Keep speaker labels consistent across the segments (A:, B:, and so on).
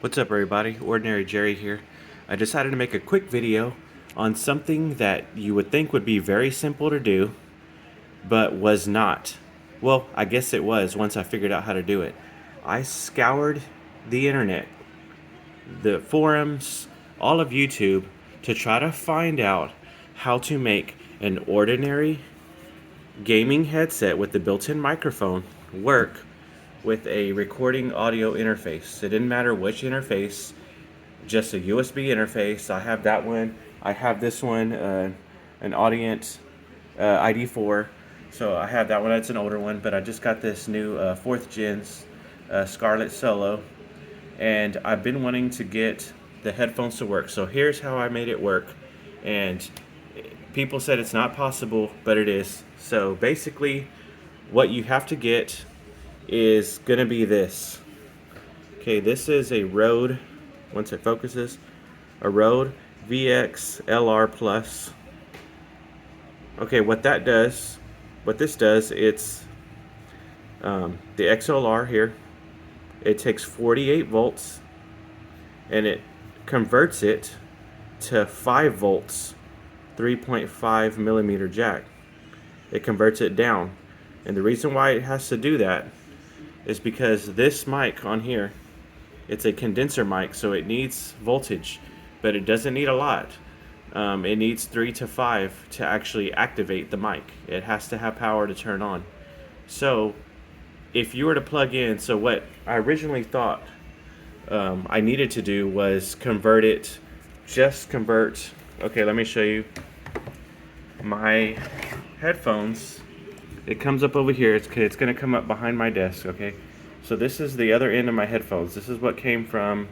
A: What's up, everybody? Ordinary Jerry here. I decided to make a quick video on something that you would think would be very simple to do, but was not. Well, I guess it was once I figured out how to do it. I scoured the internet, the forums, all of YouTube to try to find out how to make an ordinary gaming headset with the built-in microphone work with a recording audio interface. It didn't matter which interface, just a USB interface. I have that one. I have this one, an Audient ID4. So I have that one. It's an older one, but I just got this new 4th gen Scarlett Solo, and I've been wanting to get the headphones to work. So here's how I made it work, and people said it's not possible, but it is. So basically, what you have to get is gonna be this. Okay, this is a Rode, once it focuses, a Rode VX-LR Plus. Okay, what this does, it's the XLR here. It takes 48 volts and it converts it to 5 volts, 3.5 millimeter jack. It converts it down. And the reason why it has to do that is because this mic on here, it's a condenser mic, so it needs voltage, but it doesn't need a lot. It needs 3 to 5 to actually activate the mic. It has to have power to turn on. So if you were to plug in, so what I originally thought I needed to do was convert. Okay, let me show you my headphones. It comes up over here. It's going to come up behind my desk, okay? So this is the other end of my headphones. This is what came from,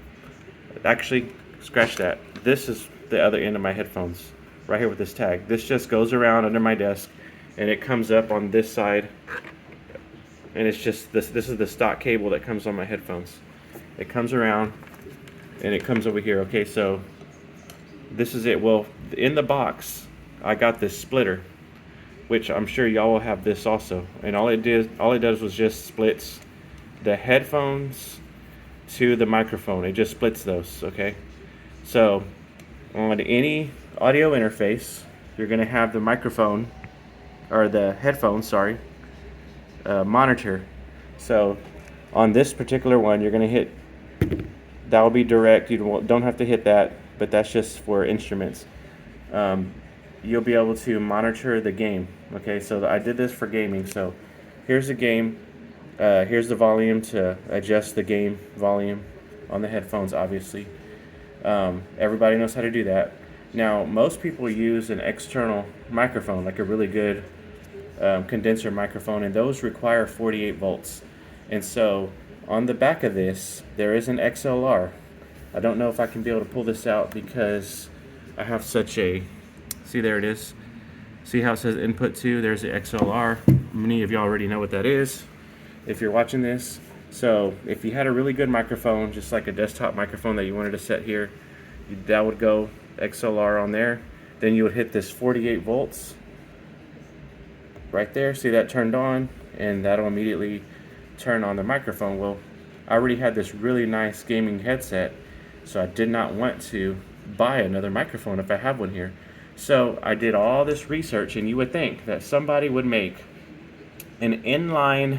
A: actually, scratch that. This is the other end of my headphones, right here with this tag. This just goes around under my desk, and it comes up on this side, and it's just, this is the stock cable that comes on my headphones. It comes around, and it comes over here, okay? So this is it. Well, in the box, I got this splitter, which I'm sure y'all will have this also. And all it does was just splits the headphones to the microphone. It just splits those, okay? So on any audio interface, you're gonna have the microphone, or the headphones, sorry, monitor. So on this particular one, you're gonna hit, that will be direct. You don't have to hit that, but that's just for instruments. You'll be able to monitor the game. Okay, so I did this for gaming. So here's the game. Here's the volume to adjust the game volume on the headphones, obviously. Everybody knows how to do that. Now, most people use an external microphone, like a really good condenser microphone, and those require 48 volts. And so on the back of this, there is an XLR. I don't know if I can be able to pull this out because I have such a, see, there it is. See how it says input 2? There's the XLR. Many of you already know what that is if you're watching this. So if you had a really good microphone, just like a desktop microphone that you wanted to set here, that would go XLR on there. Then you would hit this 48 volts right there. See that turned on, and that'll immediately turn on the microphone. Well, I already had this really nice gaming headset, so I did not want to buy another microphone if I have one here. So I did all this research, and you would think that somebody would make an inline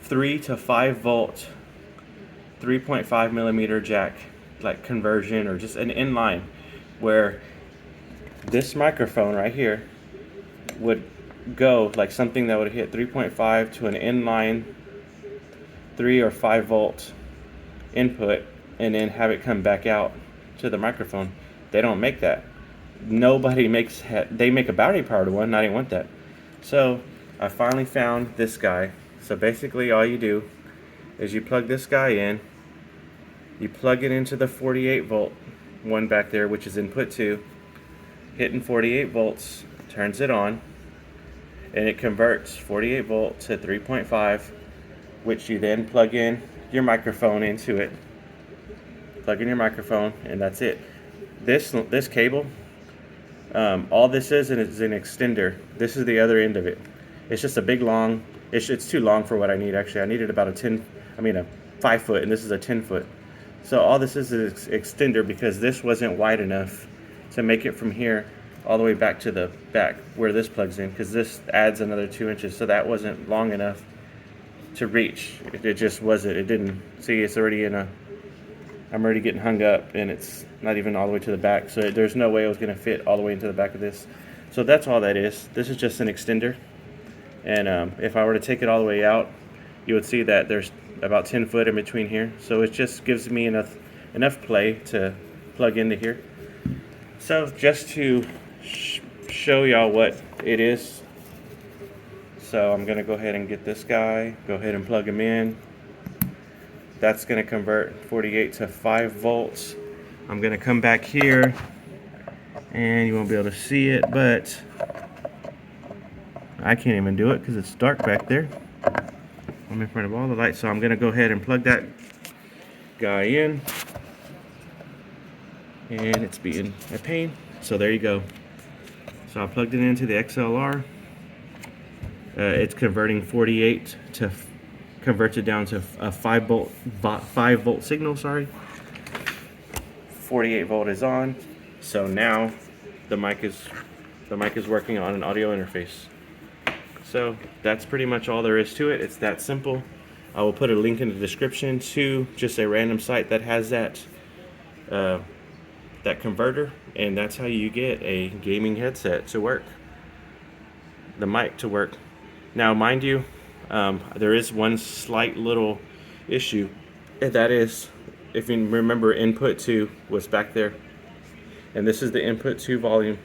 A: 3 to 5 volt 3.5 millimeter jack, like conversion, or just an inline, where this microphone right here would go like something that would hit 3.5 to an inline 3 or 5 volt input, and then have it come back out to the microphone. They don't make that. Nobody makes, they make a battery powered one, and I didn't want that. So I finally found this guy. So basically all you do is you plug this guy in, you plug it into the 48 volt one back there, which is input 2, hitting 48 volts turns it on, and it converts 48 volt to 3.5, which you then plug in your microphone into it. Plug in your microphone, and that's it. This cable, all this is an extender. This is the other end of it. It's just a big long, it's too long for what I need. Actually, I needed about a 5 foot, and this is a 10 foot. So all this is an extender because this wasn't wide enough to make it from here all the way back to the back where this plugs in, because this adds another 2 inches, so that wasn't long enough to reach. It just wasn't. It didn't. See, it's already in a. I'm already getting hung up, and it's not even all the way to the back. So there's no way it was going to fit all the way into the back of this. So that's all that is. This is just an extender, and if I were to take it all the way out, you would see that there's about 10 foot in between here. So it just gives me enough play to plug into here. So just to show y'all what it is. So I'm gonna go ahead and get this guy, go ahead and plug him in. That's gonna convert 48 to 5 volts. I'm gonna come back here and you won't be able to see it, but I can't even do it because it's dark back there. I'm in front of all the lights, so I'm gonna go ahead and plug that guy in. And it's being a pain. So there you go. So I plugged it into the XLR. It's converting 48 to converts it down to a 5 volt signal. Sorry. 48 volt is on. So now the mic is working on an audio interface. So that's pretty much all there is to it. It's that simple. I will put a link in the description to just a random site that has that converter, and that's how you get a gaming headset to work, the mic to work. Now mind you, there is one slight little issue, and that is, if you remember, input 2 was back there, and this is the input 2 volume.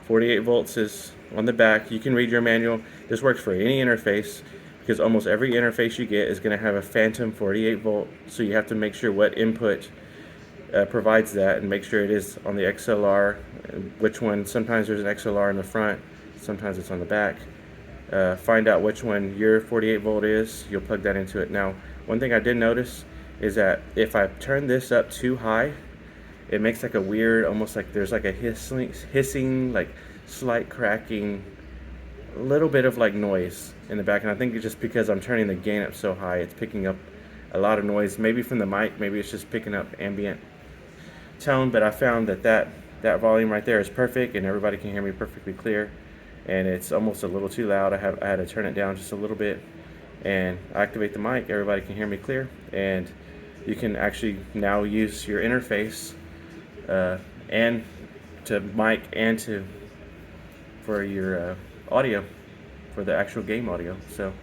A: 48 volts is on the back. You can read your manual. This works for any interface because almost every interface you get is going to have a phantom 48 volt, so you have to make sure what input provides that and make sure it is on the XLR, which one. Sometimes there's an XLR in the front, sometimes it's on the back. Find out which one your 48 volt is, you'll plug that into it. Now one thing I did notice is that if I turn this up too high, it makes like a weird, almost like there's like a hissing, like slight cracking, a little bit of like noise in the back, and I think it's just because I'm turning the gain up so high, it's picking up a lot of noise, maybe from the mic, maybe it's just picking up ambient tone. But I found that volume right there is perfect and everybody can hear me perfectly clear, and it's almost a little too loud. I had to turn it down just a little bit and activate the mic. Everybody can hear me clear, and you can actually now use your interface and to mic and to for your audio, for the actual game audio. So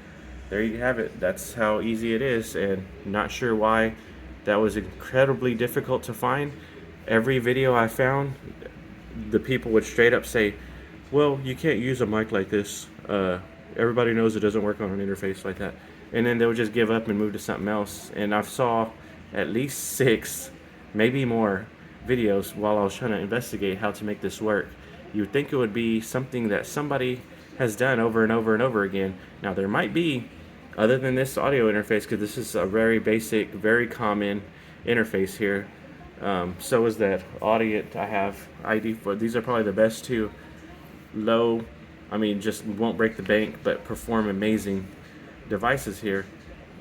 A: there you have it. That's how easy it is, and not sure why that was incredibly difficult to find. Every video I found, the people would straight up say, well, you can't use a mic like this. Everybody knows it doesn't work on an interface like that. And then they would just give up and move to something else. And I saw at least 6, maybe more, videos while I was trying to investigate how to make this work. You would think it would be something that somebody has done over and over and over again. Now there might be, other than this audio interface, because this is a very basic, very common interface here. So is that Audient I have ID for. These are probably the best 2 low, I mean just won't break the bank but perform amazing devices here.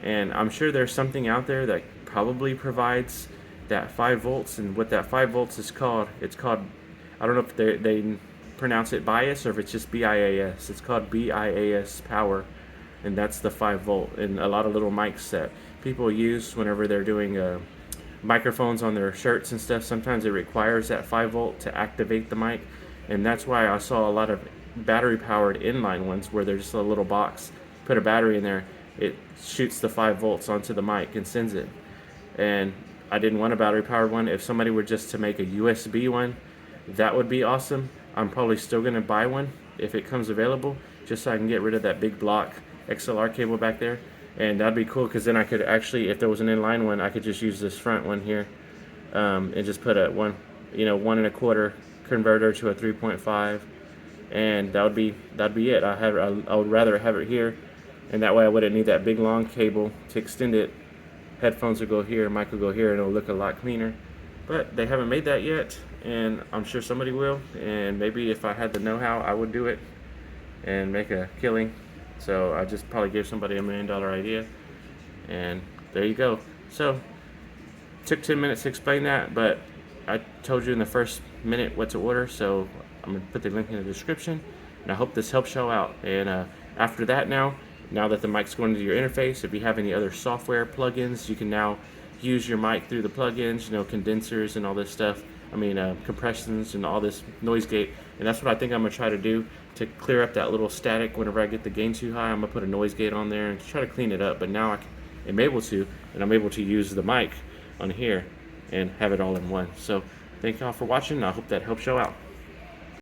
A: And I'm sure there's something out there that probably provides that 5 volts, and what that 5 volts is called, it's called, I don't know if they pronounce it bias or if it's just BIAS. It's called BIAS power, and that's the 5 volt. And a lot of little mics that people use whenever they're doing microphones on their shirts and stuff, sometimes it requires that 5 volt to activate the mic, and that's why I saw a lot of battery powered inline ones where there's just a little box, put a battery in there, it shoots the 5 volts onto the mic and sends it. And I didn't want a battery powered one. If somebody were just to make a USB one, that would be awesome. I'm probably still going to buy one if it comes available, just so I can get rid of that big block XLR cable back there. And that'd be cool, because then I could actually, if there was an inline one, I could just use this front one here and just put a 1 1.25 converter to a 3.5, and that'd be it. I would rather have it here, and that way I wouldn't need that big long cable to extend it. Headphones will go here, mic will go here, and it'll look a lot cleaner. But they haven't made that yet, and I'm sure somebody will, and maybe if I had the know-how, I would do it and make a killing. So I just probably gave somebody $1 million idea, and there you go. So took 10 minutes to explain that, but I told you in the first minute what to order, so I'm gonna put the link in the description, and I hope this helps y'all out. And after that, now that the mic's going into your interface, if you have any other software plugins, you can now use your mic through the plugins, condensers and all this stuff. Compressions and all this noise gate, and that's what I think I'm gonna try to do to clear up that little static whenever I get the gain too high. I'm gonna put a noise gate on there and try to clean it up. But now I'm able to, and I'm able to use the mic on here and have it all in one. So thank y'all for watching, and I hope that helps y'all out.